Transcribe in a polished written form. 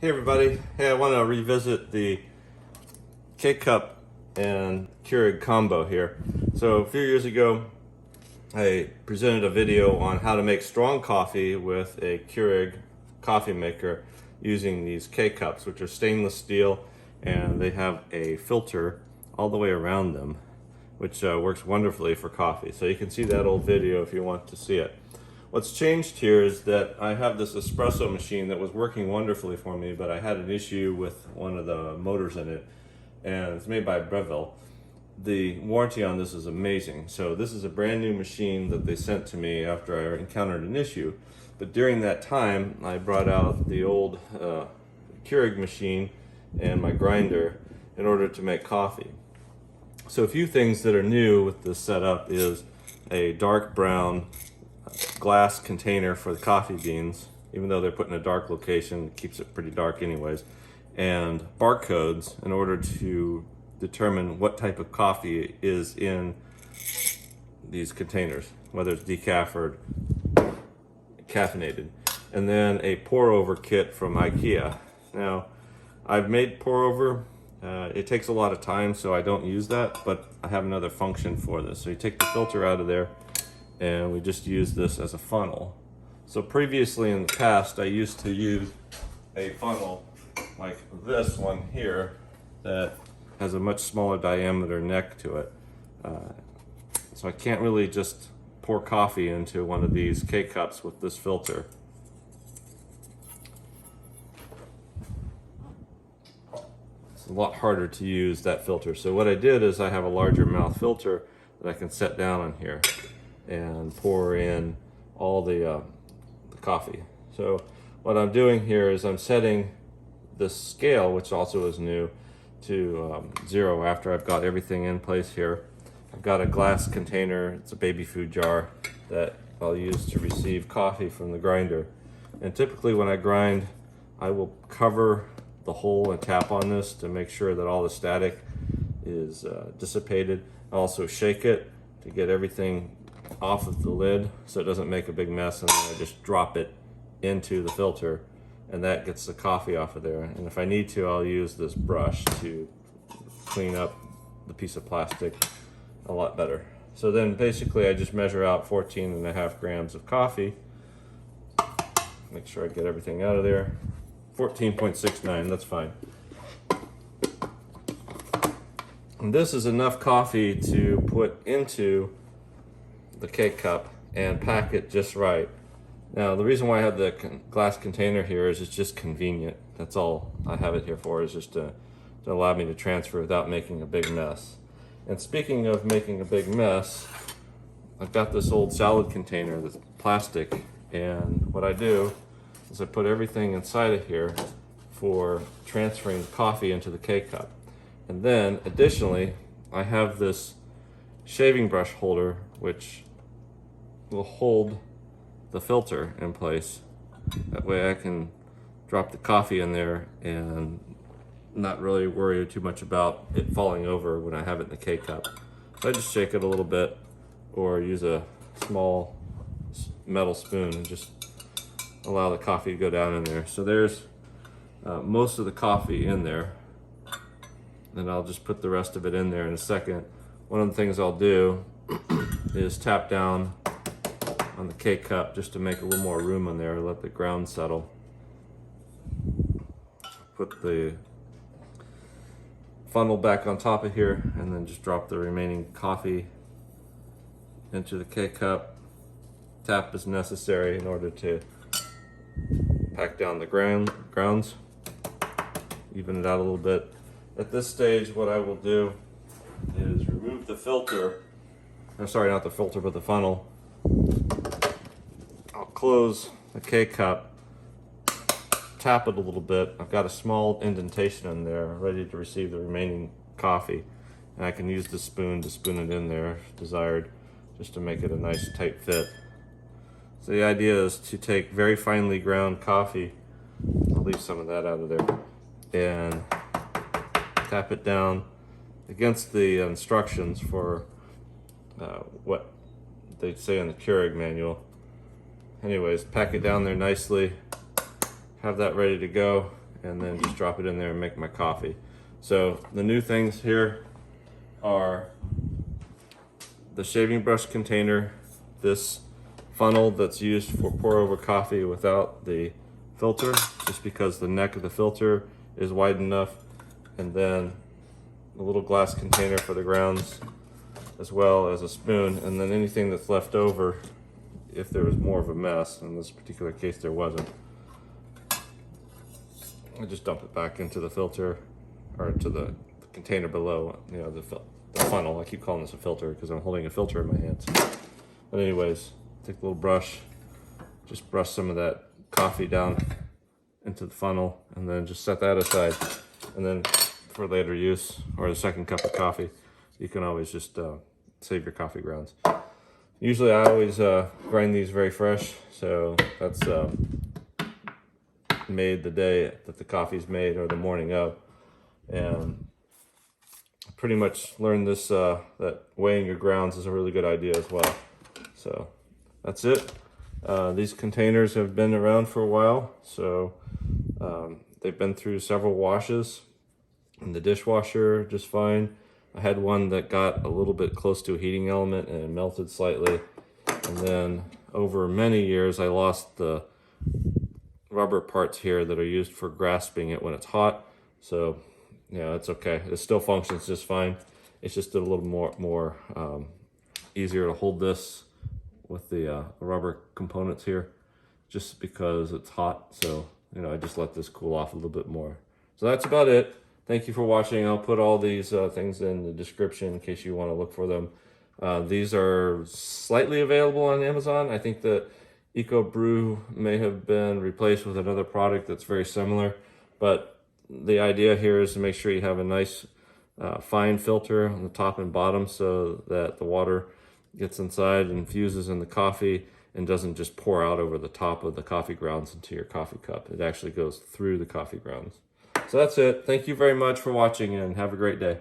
Hey everybody, hey, I want to revisit the K-Cup and Keurig combo here. So a few years ago, I presented a video on how to make strong coffee with a Keurig coffee maker using these K-Cups, which are stainless steel, and they have a filter all the way around them, which works wonderfully for coffee. So you can see that old video if you want to see it. What's changed here is that I have this espresso machine that was working wonderfully for me, but I had an issue with one of the motors in it, and it's made by Reusable. The warranty on this is amazing. So this is a brand new machine that they sent to me after I encountered an issue. But during that time, I brought out the old Keurig machine and my grinder in order to make coffee. So a few things that are new with this setup is a dark brown glass container for the coffee beans, even though they're put in a dark location, it keeps it pretty dark anyways, and barcodes in order to determine what type of coffee is in these containers, whether it's decaf or caffeinated. And then a pour over kit from IKEA. Now, I've made pour over. It takes a lot of time, so I don't use that, but I have another function for this. So you take the filter out of there, and we just use this as a funnel. So previously in the past, I used to use a funnel like this one here that has a much smaller diameter neck to it. So I can't really just pour coffee into one of these K-Cups with this filter. It's a lot harder to use that filter. So what I did is I have a larger mouth filter that I can set down on here and pour in all the coffee. So what I'm doing here is I'm setting the scale, which also is new, to 0 after I've got everything in place here. I've got a glass container, it's a baby food jar that I'll use to receive coffee from the grinder. And typically when I grind, I will cover the hole and tap on this to make sure that all the static is dissipated. I also shake it to get everything off of the lid so it doesn't make a big mess, and then I just drop it into the filter and that gets the coffee off of there. And if I need to, I'll use this brush to clean up the piece of plastic a lot better. So then basically I just measure out 14.5 grams of coffee. Make sure I get everything out of there. 14.69, that's fine. And this is enough coffee to put into the K-Cup and pack it just right. Now the reason why I have the glass container here is it's just convenient. That's all I have it here for, is just to allow me to transfer without making a big mess. And speaking of making a big mess, I've got this old salad container that's plastic, and what I do is I put everything inside of here for transferring coffee into the K-Cup. And then additionally, I have this shaving brush holder which will hold the filter in place. That way I can drop the coffee in there and not really worry too much about it falling over when I have it in the K-Cup. So I just shake it a little bit or use a small metal spoon and just allow the coffee to go down in there. So there's most of the coffee in there. And I'll just put the rest of it in there in a second. One of the things I'll do is tap down on the K-Cup just to make a little more room in there, let the ground settle. Put the funnel back on top of here and then just drop the remaining coffee into the K-Cup. Tap as necessary in order to pack down the grounds, even it out a little bit. At this stage, what I will do is remove the filter. I'm sorry, not the filter, but the funnel. I'll close the K-Cup, tap it a little bit. I've got a small indentation in there ready to receive the remaining coffee. And I can use the spoon to spoon it in there if desired, just to make it a nice tight fit. So the idea is to take very finely ground coffee, I'll leave some of that out of there, and tap it down against the instructions for what they say in the Keurig manual. Anyways, pack it down there nicely, have that ready to go, and then just drop it in there and make my coffee. So the new things here are the shaving brush container, this funnel that's used for pour over coffee without the filter, just because the neck of the filter is wide enough, and then a little glass container for the grounds, as well as a spoon, and then anything that's left over if there was more of a mess. In this particular case there wasn't. I just dump it back into the filter, or to the container below, you know, the funnel. I keep calling this a filter because I'm holding a filter in my hands. But anyways, take a little brush, just brush some of that coffee down into the funnel, and then just set that aside. And then for later use, or the second cup of coffee, you can always just save your coffee grounds. Usually I always grind these very fresh, so that's made the day that the coffee's made or the morning of. And pretty much learned this, that weighing your grounds is a really good idea as well. So that's it. These containers have been around for a while, so they've been through several washes in the dishwasher just fine. I had one that got a little bit close to a heating element and it melted slightly. And then over many years, I lost the rubber parts here that are used for grasping it when it's hot. So, yeah, it's okay. It still functions just fine. It's just a little more easier to hold this with the rubber components here, just because it's hot. So, you know, I just let this cool off a little bit more. So that's about it. Thank you for watching. I'll put all these things in the description in case you want to look for them. These are slightly available on Amazon. I think the Eco Brew may have been replaced with another product that's very similar, but the idea here is to make sure you have a nice fine filter on the top and bottom so that the water gets inside and infuses in the coffee and doesn't just pour out over the top of the coffee grounds into your coffee cup. It actually goes through the coffee grounds. So that's it. Thank you very much for watching and have a great day.